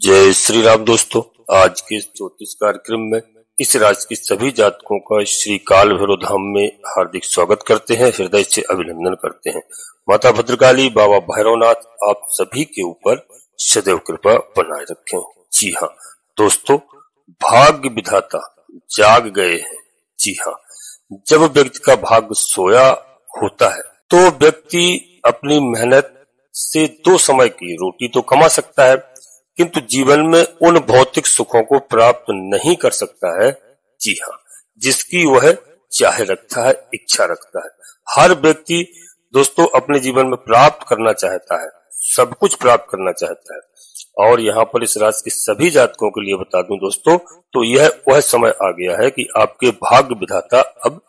जय श्री राम दोस्तों। आज के ज्योतिष कार्यक्रम में इस राशि की सभी जातकों का श्री काल भैरव धाम में हार्दिक स्वागत करते हैं, हृदय से अभिनंदन करते हैं। माता भद्रकाली, बाबा भैरवनाथ आप सभी के ऊपर सदैव कृपा बनाए रखें। जी हाँ दोस्तों, भाग्य विधाता जाग गए हैं। जी हाँ, जब व्यक्ति का भाग्य सोया होता है तो व्यक्ति अपनी मेहनत से दो समय की रोटी तो कमा सकता है, किंतु जीवन में उन भौतिक सुखों को प्राप्त नहीं कर सकता है। जी हाँ, जिसकी वह चाह रखता है, इच्छा रखता है। हर व्यक्ति दोस्तों अपने जीवन में प्राप्त करना चाहता है, सब कुछ प्राप्त करना चाहता है। और यहाँ पर इस राशि के सभी जातकों के लिए बता दूं दोस्तों, तो यह वह समय आ गया है कि आपके भाग्य विधाता अब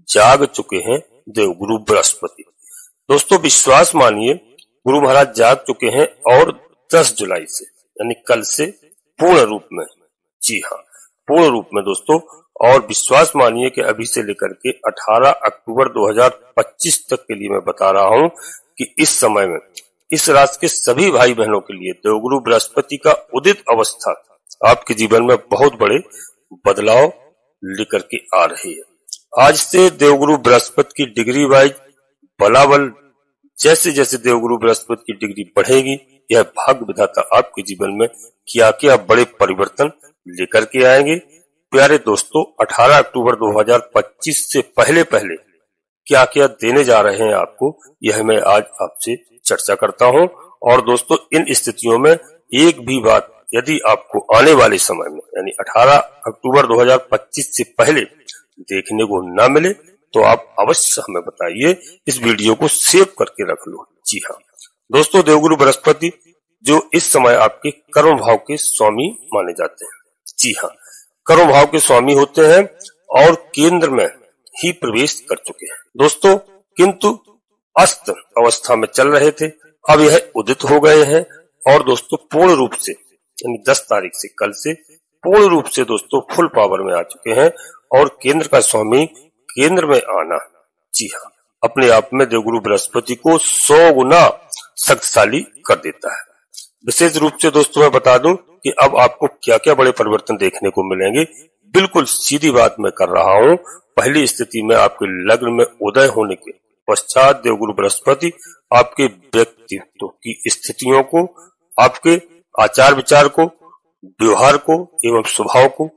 जाग चुके हैं, देवगुरु बृहस्पति। दोस्तों विश्वास मानिए, गुरु महाराज जाग चुके हैं और 10 जुलाई से यानी कल से पूर्ण रूप में, जी हाँ पूर्ण रूप में दोस्तों, और विश्वास मानिए कि अभी से लेकर के 18 अक्टूबर 2025 तक के लिए मैं बता रहा हूं कि इस समय में इस राशि के सभी भाई बहनों के लिए देवगुरु बृहस्पति का उदित अवस्था आपके जीवन में बहुत बड़े बदलाव लेकर के आ रही है। आज से देवगुरु बृहस्पति की डिग्री वाइज बलाबल जैसे जैसे देवगुरु बृहस्पति की डिग्री बढ़ेगी, यह भाग्य विधाता आपके जीवन में क्या क्या बड़े परिवर्तन लेकर के आएंगे। प्यारे दोस्तों, 18 अक्टूबर 2025 से पहले पहले क्या क्या देने जा रहे हैं आपको, यह मैं आज आपसे चर्चा करता हूं। और दोस्तों इन स्थितियों में एक भी बात यदि आपको आने वाले समय में यानी 18 अक्टूबर 2025 से पहले देखने को न मिले तो आप अवश्य हमें बताइए, इस वीडियो को सेव करके रख लो। जी हाँ दोस्तों, देवगुरु बृहस्पति जो इस समय आपके कर्म भाव के स्वामी माने जाते हैं। जी हाँ, कर्म भाव के स्वामी होते हैं और केंद्र में ही प्रवेश कर चुके हैं दोस्तों, किंतु अस्त अवस्था में चल रहे थे, अब यह उदित हो गए हैं और दोस्तों पूर्ण रूप से यानी 10 तारीख से कल से पूर्ण रूप से दोस्तों फुल पावर में आ चुके हैं। और केंद्र का स्वामी केंद्र में आना, जी हाँ, अपने आप में देवगुरु बृहस्पति को 100 गुना शक्तिशाली कर देता है। विशेष रूप से दोस्तों मैं बता दूं कि अब आपको क्या क्या बड़े परिवर्तन देखने को मिलेंगे। बिल्कुल सीधी बात मैं कर रहा हूं। पहली स्थिति में आपके लग्न में उदय होने के पश्चात देवगुरु बृहस्पति आपके व्यक्तित्व की स्थितियों को, आपके आचार विचार को, व्यवहार को एवं स्वभाव को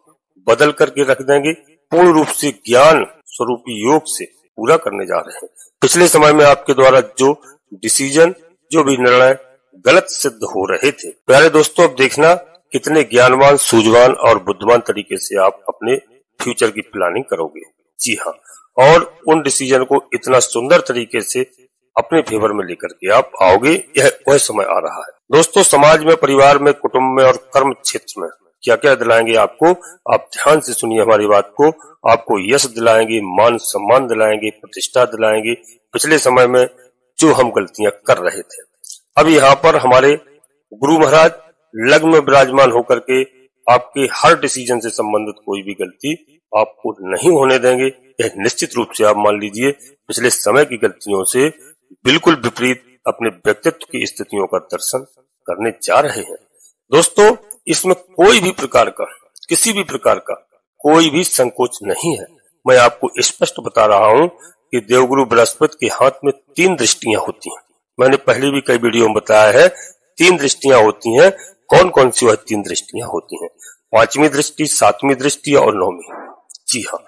बदल करके रख देंगे। पूर्ण रूप से ज्ञान स्वरूपी योग से पूरा करने जा रहे हैं। पिछले समय में आपके द्वारा जो डिसीजन, जो भी निर्णय गलत सिद्ध हो रहे थे, प्यारे दोस्तों अब देखना कितने ज्ञानवान, सूझवान और बुद्धिमान तरीके से आप अपने फ्यूचर की प्लानिंग करोगे। जी हाँ, और उन डिसीजन को इतना सुंदर तरीके से अपने फेवर में लेकर के आप आओगे, यह वह समय आ रहा है। दोस्तों समाज में, परिवार में, कुटुंब में और कर्म क्षेत्र में क्या क्या दिलाएंगे आपको, आप ध्यान से सुनिए हमारी बात को। आपको यश दिलाएंगे, मान सम्मान दिलाएंगे, प्रतिष्ठा दिलाएंगे। पिछले समय में जो हम गलतियां कर रहे थे, अब यहाँ पर हमारे गुरु महाराज लग्न में विराजमान होकर के आपके हर डिसीजन से संबंधित कोई भी गलती आपको नहीं होने देंगे। यह निश्चित रूप से आप मान लीजिए पिछले समय की गलतियों से बिल्कुल विपरीत अपने व्यक्तित्व की स्थितियों का दर्शन करने जा रहे हैं। दोस्तों इसमें कोई भी प्रकार का, किसी भी प्रकार का कोई भी संकोच नहीं है। मैं आपको स्पष्ट बता रहा हूं कि देवगुरु बृहस्पति के हाथ में 3 दृष्टियां होती हैं। मैंने पहले भी कई वीडियो में बताया है 3 दृष्टियां होती हैं। कौन कौन सी वह 3 दृष्टियां होती हैं? 5वीं दृष्टि, 7वीं दृष्टि और 9वीं। जी हाँ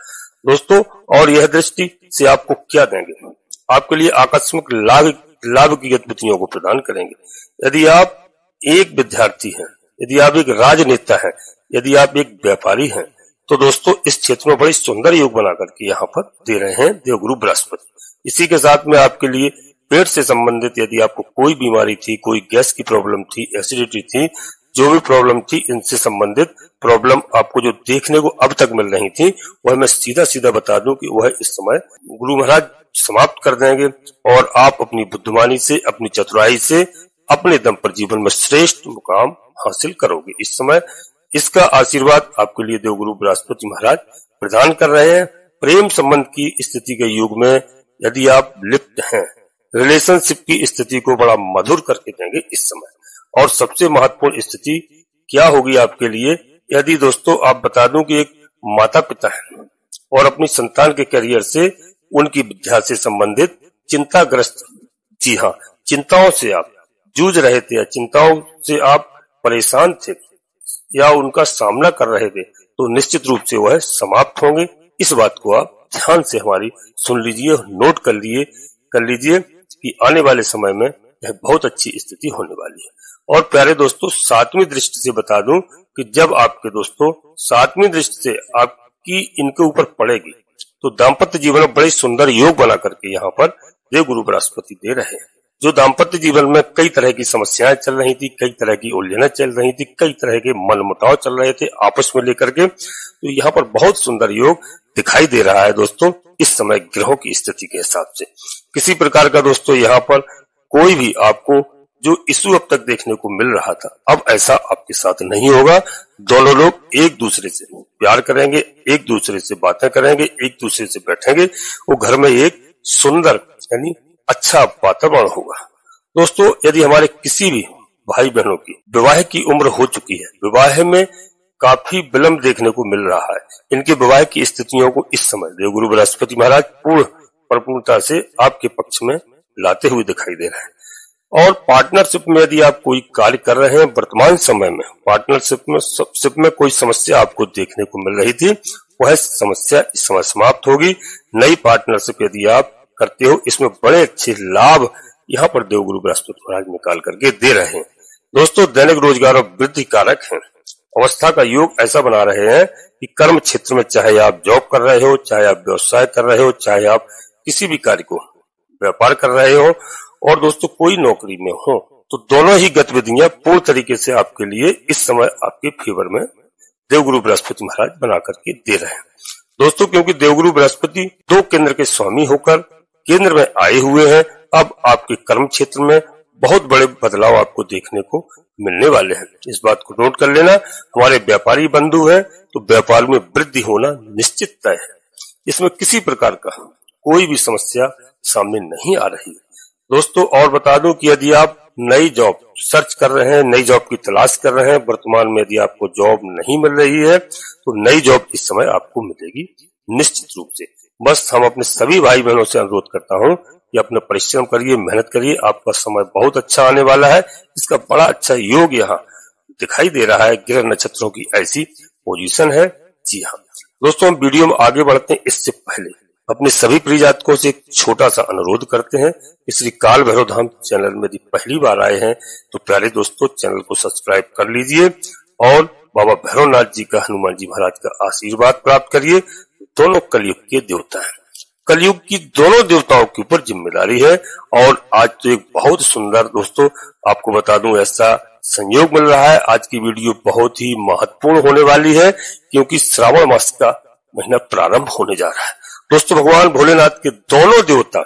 दोस्तों, और यह दृष्टि से आपको क्या देंगे? आपके लिए आकस्मिक लाभ की गतिविधियों को प्रदान करेंगे। यदि आप एक विद्यार्थी हैं, यदि आप एक राजनेता हैं, यदि आप एक व्यापारी हैं, तो दोस्तों इस क्षेत्र में बड़ी सुंदर योग बना करके यहाँ पर दे रहे हैं देवगुरु बृहस्पति। इसी के साथ में आपके लिए पेट से संबंधित यदि आपको कोई बीमारी थी, कोई गैस की प्रॉब्लम थी, एसिडिटी थी, जो भी प्रॉब्लम थी, इनसे संबंधित प्रॉब्लम आपको जो देखने को अब तक मिल रही थी, वह मैं सीधा सीधा बता दूं कि वह इस समय गुरु महाराज समाप्त कर देंगे और आप अपनी बुद्धिमानी से, अपनी चतुराई से अपने दम पर जीवन में श्रेष्ठ मुकाम हासिल करोगे। इस समय इसका आशीर्वाद आपके लिए देवगुरु बृहस्पति महाराज प्रदान कर रहे हैं। प्रेम संबंध की स्थिति के युग में यदि आप लिप्त हैं, रिलेशनशिप की स्थिति को बड़ा मधुर करके देंगे इस समय। और सबसे महत्वपूर्ण स्थिति क्या होगी आपके लिए यदि दोस्तों आप बता दूं कि एक माता पिता है और अपनी संतान के करियर से, उनकी विद्या से संबंधित चिंताग्रस्त, जी हाँ, चिंताओं से आप जूझ रहे थे या चिंताओं से आप परेशान थे या उनका सामना कर रहे थे, तो निश्चित रूप से वह समाप्त होंगे। इस बात को आप ध्यान से हमारी सुन लीजिए, नोट कर लीजिए कि आने वाले समय में यह बहुत अच्छी स्थिति होने वाली है। और प्यारे दोस्तों, सातवीं दृष्टि से बता दूं कि जब आपके दोस्तों सातवीं दृष्टि से आपकी इनके ऊपर पड़ेगी तो दाम्पत्य जीवन में बड़े सुंदर योग बना करके यहाँ पर देवगुरु बृहस्पति दे रहे हैं। जो दाम्पत्य जीवन में कई तरह की समस्याएं चल रही थी, कई तरह की उलझनें चल रही थी, कई तरह के मनमुटाव चल रहे थे आपस में लेकर के, तो यहाँ पर बहुत सुंदर योग दिखाई दे रहा है दोस्तों इस समय ग्रहों की स्थिति के हिसाब से। किसी प्रकार का दोस्तों यहाँ पर कोई भी आपको जो इश्यू अब तक देखने को मिल रहा था, अब ऐसा आपके साथ नहीं होगा। दोनों लोग एक दूसरे से प्यार करेंगे, एक दूसरे से बातें करेंगे, एक दूसरे से बैठेंगे, वो घर में एक सुंदर यानी अच्छा वातावरण होगा। दोस्तों, यदि हमारे किसी भी भाई बहनों की विवाह की उम्र हो चुकी है, विवाह में काफी विलंब देखने को मिल रहा है, इनके विवाह की स्थितियों को इस समय देवगुरु बृहस्पति महाराज परिपूर्णता से आपके पक्ष में लाते हुए दिखाई दे रहे हैं। और पार्टनरशिप में यदि आप कोई कार्य कर रहे हैं, वर्तमान समय में पार्टनरशिप में कोई समस्या आपको देखने को मिल रही थी, वह समस्या इस समय समाप्त होगी। नई पार्टनरशिप यदि आप करते हो, इसमें बड़े अच्छे लाभ यहाँ पर देवगुरु बृहस्पति महाराज निकाल करके दे रहे हैं। दोस्तों, दैनिक रोजगार और वृद्धि कारक है, अवस्था का योग ऐसा बना रहे हैं कि कर्म क्षेत्र में चाहे आप जॉब कर रहे हो, चाहे आप व्यवसाय कर रहे हो, चाहे आप किसी भी कार्य को व्यापार कर रहे हो, और दोस्तों कोई नौकरी में हो, तो दोनों ही गतिविधियां पूर्ण तरीके से आपके लिए इस समय आपके फेवर में देवगुरु बृहस्पति महाराज बना करके दे रहे हैं। दोस्तों, क्योंकि देवगुरु बृहस्पति 2 केंद्र के स्वामी होकर केंद्र में आए हुए हैं, अब आपके कर्म क्षेत्र में बहुत बड़े बदलाव आपको देखने को मिलने वाले हैं। इस बात को नोट कर लेना। हमारे व्यापारी बंधु हैं तो व्यापार में वृद्धि होना निश्चित तय है, इसमें किसी प्रकार का कोई भी समस्या सामने नहीं आ रही। दोस्तों, और बता दूं कि यदि आप नई जॉब सर्च कर रहे हैं, नई जॉब की तलाश कर रहे हैं, वर्तमान में यदि आपको जॉब नहीं मिल रही है, तो नई जॉब इस समय आपको मिलेगी निश्चित रूप से। बस हम अपने सभी भाई बहनों से अनुरोध करता हूं कि अपना परिश्रम करिए, मेहनत करिए, आपका समय बहुत अच्छा आने वाला है। इसका बड़ा अच्छा योग यहाँ दिखाई दे रहा है, ग्रह नक्षत्रों की ऐसी पोजीशन है। जी हाँ दोस्तों, हम वीडियो में आगे बढ़ते हैं, इससे पहले अपने सभी प्रिय जातकों से एक छोटा सा अनुरोध करते हैं कि श्री काल भैरव धाम चैनल में यदि पहली बार आए हैं तो प्यारे दोस्तों चैनल को सब्सक्राइब कर लीजिए और बाबा भैरवनाथ जी का, हनुमान जी महाराज का आशीर्वाद प्राप्त करिए। दोनों कलयुग के देवता हैं, कलयुग की दोनों देवताओं के ऊपर जिम्मेदारी है। और आज तो एक बहुत सुंदर दोस्तों आपको बता दूं ऐसा संयोग मिल रहा है। आज की वीडियो बहुत ही महत्वपूर्ण होने वाली है क्योंकि श्रावण मास का महीना प्रारंभ होने जा रहा है। दोस्तों, भगवान भोलेनाथ के दोनों देवता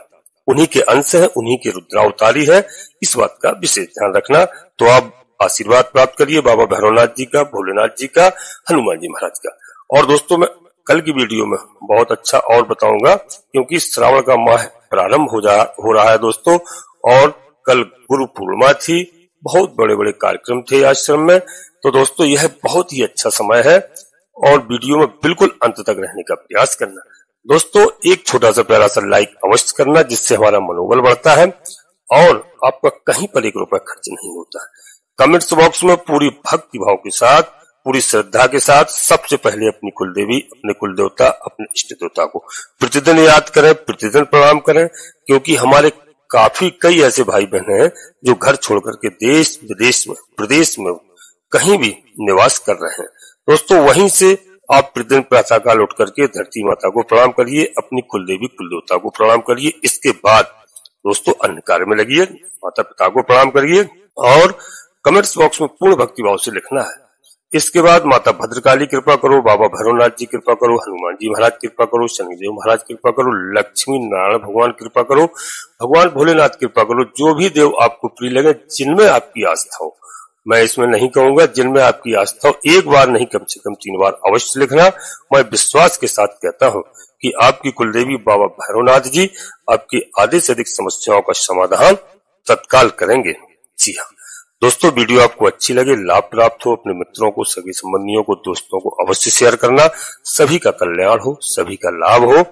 उन्हीं के अंश हैं, उन्हीं के रुद्रावतारी है, इस बात का विशेष ध्यान रखना। तो आप आशीर्वाद प्राप्त करिए बाबा भैरवनाथ जी का, भोलेनाथ जी का, हनुमान जी महाराज का। और दोस्तों, मैं कल की वीडियो में बहुत अच्छा और बताऊंगा क्योंकि श्रावण का माह प्रारंभ हो रहा है दोस्तों, और कल गुरु पूर्णिमा थी, बहुत बड़े बड़े कार्यक्रम थे आश्रम में। तो दोस्तों, यह बहुत ही अच्छा समय है और वीडियो में बिल्कुल अंत तक रहने का प्रयास करना। दोस्तों, एक छोटा सा प्यारा सा लाइक अवश्य करना जिससे हमारा मनोबल बढ़ता है और आपका कहीं पर 1 रुपया खर्च नहीं होता है। कमेंट्स बॉक्स में पूरी भक्ति भाव के साथ, पूरी श्रद्धा के साथ सबसे पहले अपनी कुल देवी, अपने कुल देवता, अपने इष्ट देवता को प्रतिदिन याद करें, प्रतिदिन प्रणाम करें, क्योंकि हमारे काफी कई ऐसे भाई बहन हैं जो घर छोड़ करके देश विदेश में, प्रदेश में कहीं भी निवास कर रहे हैं। दोस्तों, वहीं से आप प्रतिदिन प्रातःकाल उठ करके धरती माता को प्रणाम करिए, अपनी कुल देवी कुल देवता को प्रणाम करिए। इसके बाद दोस्तों अन्य कार्य में लगिए, माता पिता को प्रणाम करिए और कमेंट्स बॉक्स में पूर्ण भक्ति भाव से लिखना है। इसके बाद माता भद्रकाली कृपा करो, बाबा भैरवनाथ जी कृपा करो, हनुमान जी महाराज कृपा करो, शनिदेव महाराज कृपा करो, लक्ष्मी नारायण भगवान कृपा करो, भगवान भोलेनाथ कृपा करो। जो भी देव आपको प्रिय लगे, जिनमें आपकी आस्था हो, मैं इसमें नहीं कहूंगा जिनमें आपकी आस्था हो, 1 बार नहीं कम से कम 3 बार अवश्य लिखना। मैं विश्वास के साथ कहता हूं कि आपकी कुलदेवी बाबा भैरवनाथ जी आपकी आधे से अधिक समस्याओं का समाधान तत्काल करेंगे। जी हाँ दोस्तों वीडियो आपको अच्छी लगे, लाभ प्राप्त हो, अपने मित्रों को, सगे संबंधियों को, दोस्तों को अवश्य शेयर करना। सभी का कल्याण हो, सभी का लाभ हो।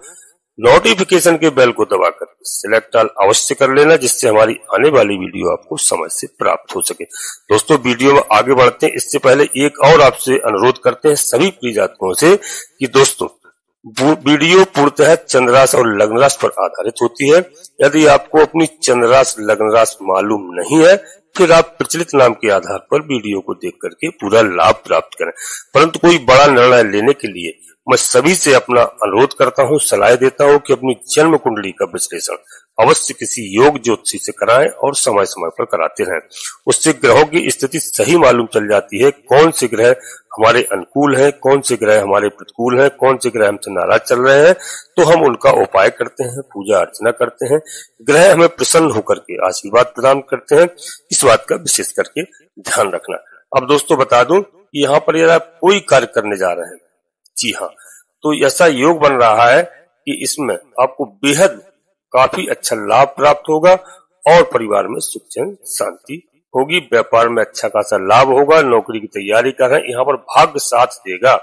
नोटिफिकेशन के बेल को दबाकर सिलेक्ट ऑल अवश्य कर लेना, जिससे हमारी आने वाली वीडियो आपको समय से प्राप्त हो सके। दोस्तों वीडियो में आगे बढ़ते हैं, इससे पहले एक और आपसे अनुरोध करते हैं सभी प्रिय जातकों से कि दोस्तों वीडियो पूर्णतः चंद्र राशि और लग्न राशि पर आधारित होती है। यदि आपको अपनी चंद्र राशि लग्न राशि मालूम नहीं है, फिर आप प्रचलित नाम के आधार पर वीडियो को देख करके पूरा लाभ प्राप्त करें। परंतु कोई बड़ा निर्णय लेने के लिए मैं सभी से अपना अनुरोध करता हूं, सलाह देता हूं कि अपनी जन्म कुंडली का विश्लेषण अवश्य किसी योग ज्योतिषी से कराएं और समय समय पर कराते रहें। उससे ग्रहों की स्थिति सही मालूम चल जाती है, कौन से ग्रह हमारे अनुकूल हैं, कौन से ग्रह हमारे प्रतिकूल हैं, कौन से ग्रह हमसे नाराज चल रहे हैं, तो हम उनका उपाय करते हैं, पूजा अर्चना करते हैं। ग्रह हमें प्रसन्न होकर के आशीर्वाद प्रदान करते हैं, इस बात का विशेष करके ध्यान रखना। अब दोस्तों बता दूं कि यहाँ पर यदि आप कोई कार्य करने जा रहे हैं, जी हाँ, तो ऐसा योग बन रहा है कि इसमें आपको बेहद काफी अच्छा लाभ प्राप्त होगा और परिवार में सुख चैन शांति होगी। व्यापार में अच्छा खासा लाभ होगा। नौकरी की तैयारी कर रहे हैं, यहाँ पर भाग्य साथ देगा।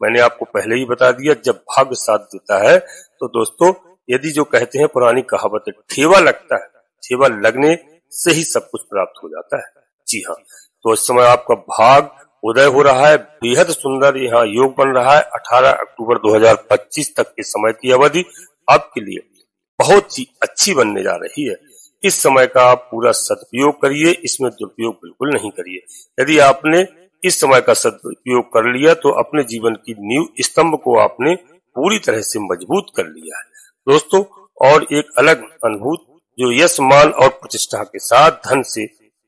मैंने आपको पहले ही बता दिया, जब भाग्य साथ देता है तो दोस्तों यदि जो कहते हैं पुरानी कहावत है, ठेवा लगता है, ठेवा लगने से ही सब कुछ प्राप्त हो जाता है। जी हाँ, तो इस समय आपका भाग उदय हो रहा है, बेहद सुंदर यहाँ योग बन रहा है। 18 अक्टूबर 2025 तक के समय की अवधि आपके लिए बहुत ही अच्छी बनने जा रही है। इस समय का आप पूरा सदुपयोग करिए, इसमें दुरुपयोग बिल्कुल नहीं करिए। यदि आपने इस समय का सदुपयोग कर लिया तो अपने जीवन की नींव स्तंभ को आपने पूरी तरह से मजबूत कर लिया है दोस्तों। और एक अलग अनुभूत जो यश मान और प्रतिष्ठा के साथ धन से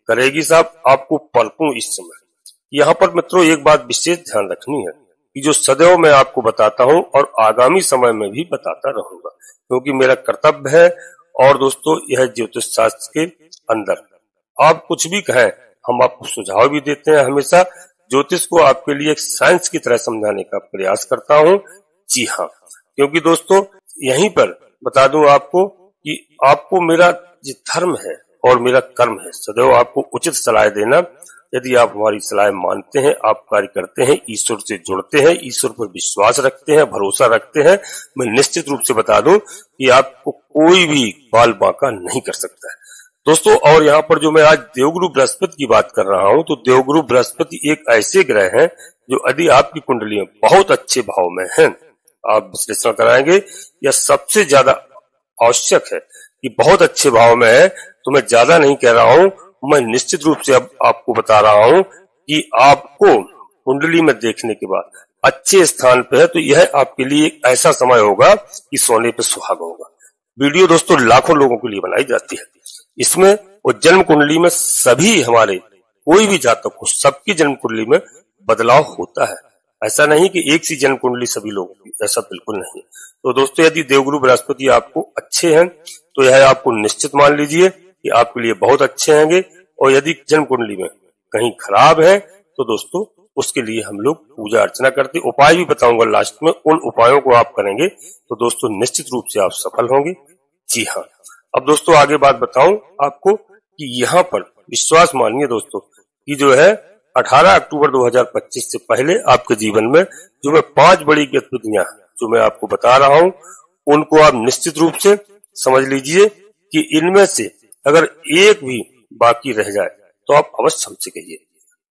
करेगी साहब आपको भरपूर इस समय। यहाँ पर मित्रों एक बात विशेष ध्यान रखनी है कि जो सदैव मैं आपको बताता हूँ और आगामी समय में भी बताता रहूंगा, क्योंकि मेरा कर्तव्य है। और दोस्तों यह ज्योतिष शास्त्र के अंदर आप कुछ भी कहें, हम आपको सुझाव भी देते हैं। हमेशा ज्योतिष को आपके लिए एक साइंस की तरह समझाने का प्रयास करता हूँ। जी हाँ, क्योंकि दोस्तों यहीं पर बता दूं आपको कि आपको मेरा जो धर्म है और मेरा कर्म है सदैव आपको उचित सलाह देना। यदि आप हमारी सलाह मानते हैं, आप कार्य करते हैं, ईश्वर से जुड़ते हैं, ईश्वर पर विश्वास रखते हैं, भरोसा रखते हैं, मैं निश्चित रूप से बता दूं कि आपको कोई भी बाल बांका नहीं कर सकता है दोस्तों। और यहाँ पर जो मैं आज देवगुरु बृहस्पति की बात कर रहा हूँ, तो देवगुरु बृहस्पति एक ऐसे ग्रह हैं जो यदि आपकी कुंडली में बहुत अच्छे भाव में है, आप विश्लेषण कराएंगे, यह सबसे ज्यादा आवश्यक है कि बहुत अच्छे भाव में है। तो मैं ज्यादा नहीं कह रहा हूँ, मैं निश्चित रूप से अब आपको बता रहा हूं कि आपको कुंडली में देखने के बाद अच्छे स्थान पे है तो यह आपके लिए एक ऐसा समय होगा कि सोने पे सुहागा होगा। वीडियो दोस्तों लाखों लोगों के लिए बनाई जाती है। इसमें वो जन्म कुंडली में सभी हमारे कोई भी जातक हो, सबकी जन्म कुंडली में बदलाव होता है। ऐसा नहीं कि एक सी जन्म कुंडली सभी लोगों की, ऐसा बिल्कुल नहीं। तो दोस्तों यदि देवगुरु बृहस्पति आपको अच्छे हैं तो यह आपको निश्चित मान लीजिए कि आपके लिए बहुत अच्छे होंगे। और यदि जन्म कुंडली में कहीं खराब है तो दोस्तों उसके लिए हम लोग पूजा अर्चना करते, उपाय भी बताऊंगा लास्ट में। उन उपायों को आप करेंगे तो दोस्तों निश्चित रूप से आप सफल होंगे। जी हाँ, अब दोस्तों आगे बात बताऊं आपको कि यहाँ पर विश्वास मानिए दोस्तों कि जो है 18 अक्टूबर 2025 से पहले आपके जीवन में जो मैं 5 बड़ी गतिविधियां जो मैं आपको बता रहा हूं उनको आप निश्चित रूप से समझ लीजिए कि इनमें से अगर एक भी बाकी रह जाए तो आप अवश्य हमसे कहिए।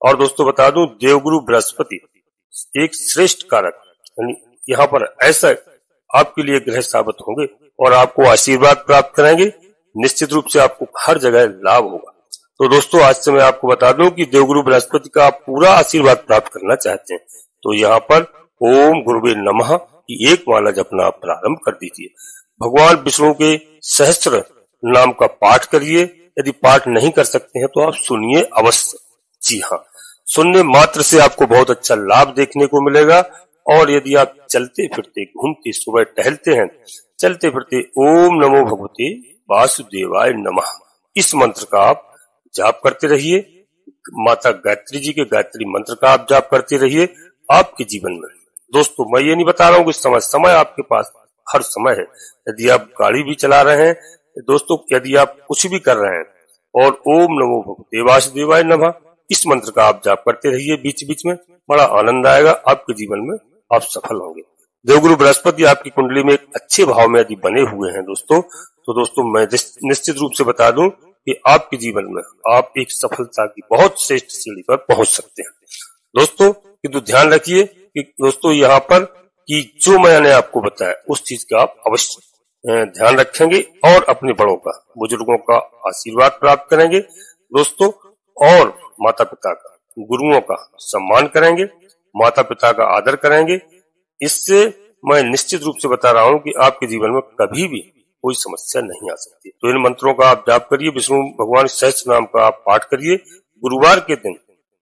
और दोस्तों बता दूं देवगुरु बृहस्पति एक श्रेष्ठ कारक यहाँ पर ऐसा आपके लिए ग्रह साबित होंगे और आपको आशीर्वाद प्राप्त कराएंगे। निश्चित रूप से आपको हर जगह लाभ होगा। तो दोस्तों आज से मैं आपको बता दूं कि देवगुरु बृहस्पति का आप पूरा आशीर्वाद प्राप्त करना चाहते हैं तो यहाँ पर ओम गुरुवे नमः की एक माला जपना आप प्रारंभ कर दीजिए। भगवान विष्णु के सहस्त्र नाम का पाठ करिए। यदि पाठ नहीं कर सकते हैं तो आप सुनिए अवश्य। जी हाँ, सुनने मात्र से आपको बहुत अच्छा लाभ देखने को मिलेगा। और यदि आप चलते फिरते घूमते सुबह टहलते हैं, चलते फिरते ओम नमो भगवते वासुदेवाय नमः इस मंत्र का आप जाप करते रहिए। माता गायत्री जी के गायत्री मंत्र का आप जाप करते रहिए। आपके जीवन में दोस्तों मैं ये नहीं बता रहा हूँ कि समय आपके पास हर समय है। यदि आप गाड़ी भी चला रहे हैं दोस्तों, यदि आप कुछ भी कर रहे हैं और ओम नमो भगवते वासुदेवाय नमः इस मंत्र का आप जाप करते रहिए बीच बीच में। बड़ा आनंद आएगा, आपके जीवन में आप सफल होंगे। देवगुरु बृहस्पति आपकी कुंडली में एक अच्छे भाव में यदि बने हुए हैं दोस्तों, तो दोस्तों मैं निश्चित रूप से बता दूं कि आपके जीवन में आप एक सफलता की बहुत श्रेष्ठ सीढ़ी पर पहुंच सकते हैं दोस्तों। किंतु ध्यान रखिए कि दोस्तों यहाँ पर कि जो मैंने आपको बताया उस चीज का आप अवश्य ध्यान रखेंगे और अपने बड़ों का, बुजुर्गों का आशीर्वाद प्राप्त करेंगे दोस्तों, और माता पिता का, गुरुओं का सम्मान करेंगे, माता पिता का आदर करेंगे। इससे मैं निश्चित रूप से बता रहा हूं कि आपके जीवन में कभी भी कोई समस्या नहीं आ सकती। तो इन मंत्रों का आप जाप करिए, विष्णु भगवान सहस्त्र नाम का आप पाठ करिए। गुरुवार के दिन,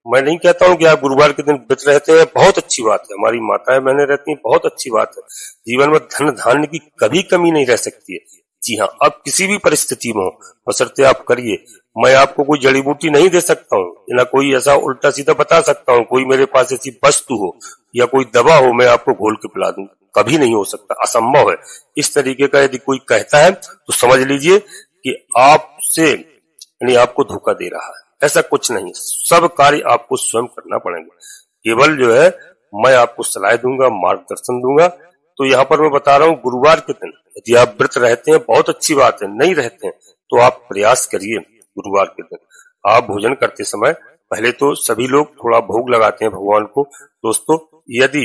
मैं नहीं कहता हूं कि आप गुरुवार के दिन व्रत रहते हैं, बहुत अच्छी बात है, हमारी माताएं बहनें रहती हैं, बहुत अच्छी बात है। जीवन में धन धान्य की कभी कमी नहीं रह सकती है। जी हाँ, अब किसी भी परिस्थिति में हो, बशर्ते आप करिए। मैं आपको कोई जड़ी बूटी नहीं दे सकता हूँ, ना कोई ऐसा उल्टा सीधा बता सकता हूँ, कोई मेरे पास ऐसी वस्तु हो या कोई दवा हो मैं आपको घोल के पिला दूं, कभी नहीं हो सकता, असंभव है। इस तरीके का यदि कोई कहता है तो समझ लीजिए कि आपसे यानी आपको धोखा दे रहा है। ऐसा कुछ नहीं, सब कार्य आपको स्वयं करना पड़ेगा। केवल जो है मैं आपको सलाह दूंगा, मार्गदर्शन दूंगा। तो यहाँ पर मैं बता रहा हूँ गुरुवार के दिन यदि आप व्रत रहते हैं बहुत अच्छी बात है, नहीं रहते हैं तो आप प्रयास करिए। गुरुवार के दिन आप भोजन करते समय पहले तो सभी लोग थोड़ा भोग लगाते हैं भगवान को दोस्तों। यदि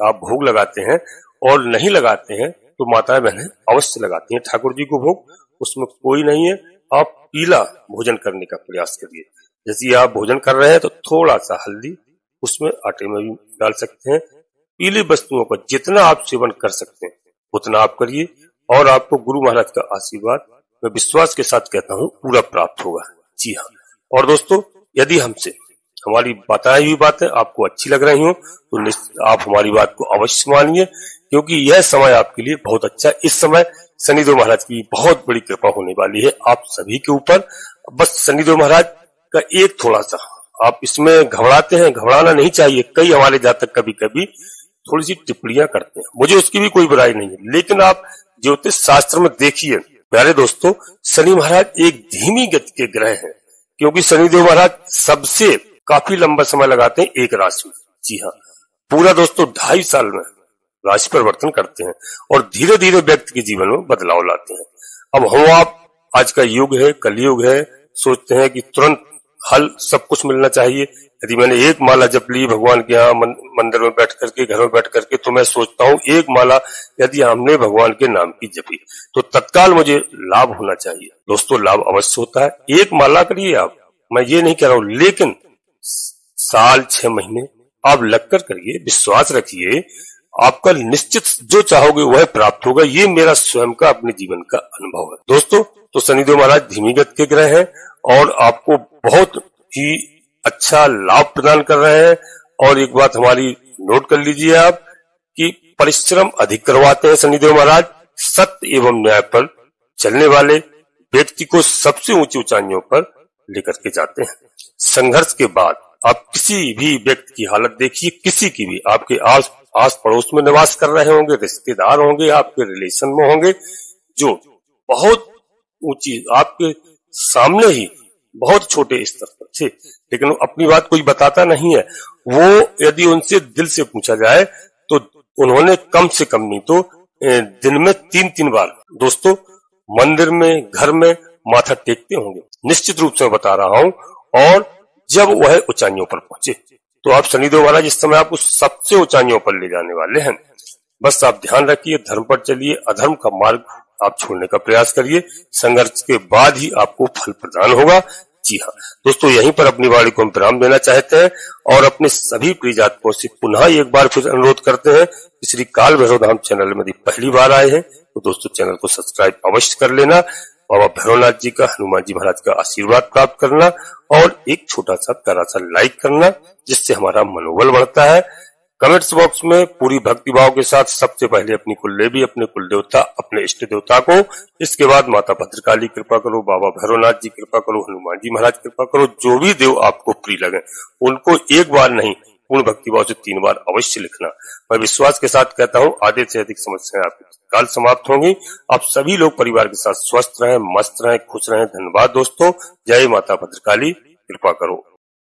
आप भोग लगाते हैं और नहीं लगाते हैं तो माताएं बहनें अवश्य लगाती हैं ठाकुर जी को भोग, उसमें कोई नहीं है। आप पीला भोजन करने का प्रयास करिए। जैसे आप भोजन कर रहे हैं तो थोड़ा सा हल्दी उसमें आटे में भी डाल सकते हैं। पीली वस्तुओं का जितना आप सेवन कर सकते हैं उतना आप करिए, और आपको गुरु महाराज का आशीर्वाद मैं विश्वास के साथ कहता हूँ पूरा प्राप्त होगा। जी हाँ, और दोस्तों यदि हमसे हमारी बताई हुई बातें आपको अच्छी लग रही हो तो आप हमारी बात को अवश्य मानिए, क्योंकि यह समय आपके लिए बहुत अच्छा है। इस समय शनिदेव महाराज की बहुत बड़ी कृपा होने वाली है आप सभी के ऊपर। बस शनिदेव महाराज का एक थोड़ा सा आप इसमें घबराते हैं, घबराना नहीं चाहिए। कई हमारे जातक कभी कभी थोड़ी सी टिप्पणियां करते हैं, मुझे उसकी भी कोई बुराई नहीं है, लेकिन आप ज्योतिष शास्त्र में देखिए प्यारे दोस्तों, शनि महाराज एक धीमी गति के ग्रह हैं, क्योंकि शनिदेव महाराज सबसे काफी लंबा समय लगाते हैं एक राशि में। जी हाँ, पूरा दोस्तों 2.5 साल में राशि परिवर्तन करते हैं और धीरे धीरे व्यक्ति के जीवन में बदलाव लाते हैं। अब हम आप आज का युग है, कलयुग है, सोचते हैं कि तुरंत हल सब कुछ मिलना चाहिए। यदि मैंने एक माला जप ली भगवान के यहाँ मंदिर में बैठ करके, घर में बैठ करके, तो मैं सोचता हूँ एक माला यदि हमने भगवान के नाम की जपी तो तत्काल मुझे लाभ होना चाहिए। दोस्तों लाभ अवश्य होता है, एक माला करिए आप, मैं ये नहीं कह रहा हूँ, लेकिन साल 6 महीने आप लगकर करिए, विश्वास रखिए, आपका निश्चित जो चाहोगे वह प्राप्त होगा। ये मेरा स्वयं का अपने जीवन का अनुभव है दोस्तों। तो शनिदेव महाराज धीमी गति के ग्रह हैं और आपको बहुत ही अच्छा लाभ प्रदान कर रहे हैं। और एक बात हमारी नोट कर लीजिए आप कि परिश्रम अधिक करवाते हैं शनिदेव महाराज। सत्य एवं न्याय पर चलने वाले व्यक्ति को सबसे ऊंची ऊंचाइयों पर लेकर के जाते हैं। संघर्ष के बाद आप किसी भी व्यक्ति की हालत देखिए, किसी की भी, आपके आस पड़ोस में निवास कर रहे होंगे, रिश्तेदार होंगे, आपके रिलेशन में होंगे, जो बहुत ऊंची आपके सामने ही बहुत छोटे स्तर पर थे, लेकिन अपनी बात कोई बताता नहीं है। वो यदि उनसे दिल से पूछा जाए तो उन्होंने कम से कम नहीं तो दिन में 3-3 बार दोस्तों मंदिर में, घर में माथा टेकते होंगे, निश्चित रूप से मैं बता रहा हूं। और जब वह ऊंचाइयों पर पहुंचे तो आप शनिदेव महाराज इस समय आपको सबसे ऊंचाइयों पर ले जाने वाले हैं। बस आप ध्यान रखिए, धर्म पर चलिए, अधर्म का मार्ग आप छोड़ने का प्रयास करिए, संघर्ष के बाद ही आपको फल प्रदान होगा। जी हाँ दोस्तों, यहीं पर अपनी वाणी को हम विराम देना चाहते हैं और अपने सभी प्रिय जातकों से पुनः एक बार फिर अनुरोध करते हैं कि श्री काल भैरव धाम चैनल में यदि पहली बार आए हैं तो दोस्तों चैनल को सब्सक्राइब अवश्य कर लेना, बाबा भैरवनाथ जी का, हनुमान जी महाराज का आशीर्वाद प्राप्त करना और एक छोटा सा प्यारा सा लाइक करना, जिससे हमारा मनोबल बढ़ता है। कमेंट्स बॉक्स में पूरी भक्ति भाव के साथ सबसे पहले अपनी कुलदेवी, अपने कुलदेवता, अपने इष्ट देवता को, इसके बाद माता भद्रकाली कृपा करो, बाबा भैरवनाथ जी कृपा करो, हनुमान जी महाराज कृपा करो, जो भी देव आपको प्रिय लगे उनको एक बार नहीं पूर्ण भक्तिभाव से 3 बार अवश्य लिखना। मैं विश्वास के साथ कहता हूँ आधे से अधिक समस्याएं आपकी तत्काल समाप्त होंगी। आप सभी लोग परिवार के साथ स्वस्थ रहें, मस्त रहें, खुश रहें। धन्यवाद दोस्तों। जय माता भद्रकाली, कृपा करो।